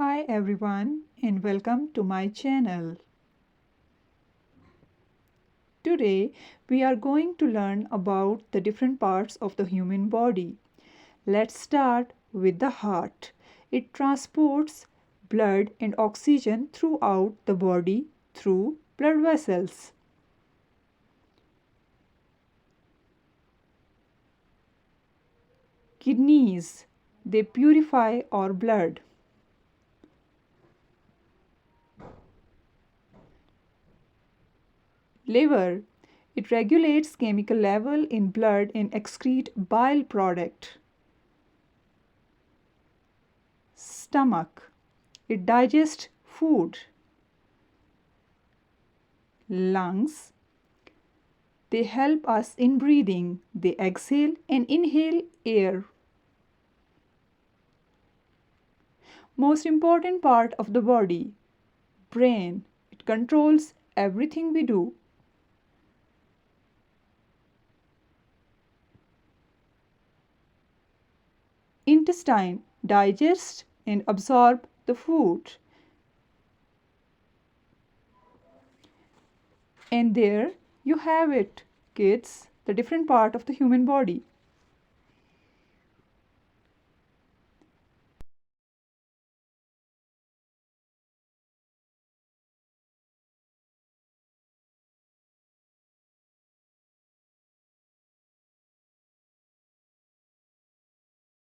Hi everyone and welcome to my channel. Today we are going to learn about the different parts of the human body. Let's start with the heart. It transports blood and oxygen throughout the body through blood vessels. Kidneys, they purify our blood. Liver, it regulates chemical level in blood and excrete bile product. Stomach, it digests food. Lungs, they help us in breathing. They exhale and inhale air. Most important part of the body, brain, it controls everything we do. Intestine digests and absorb the food. And there you have it, kids, the different part of the human body.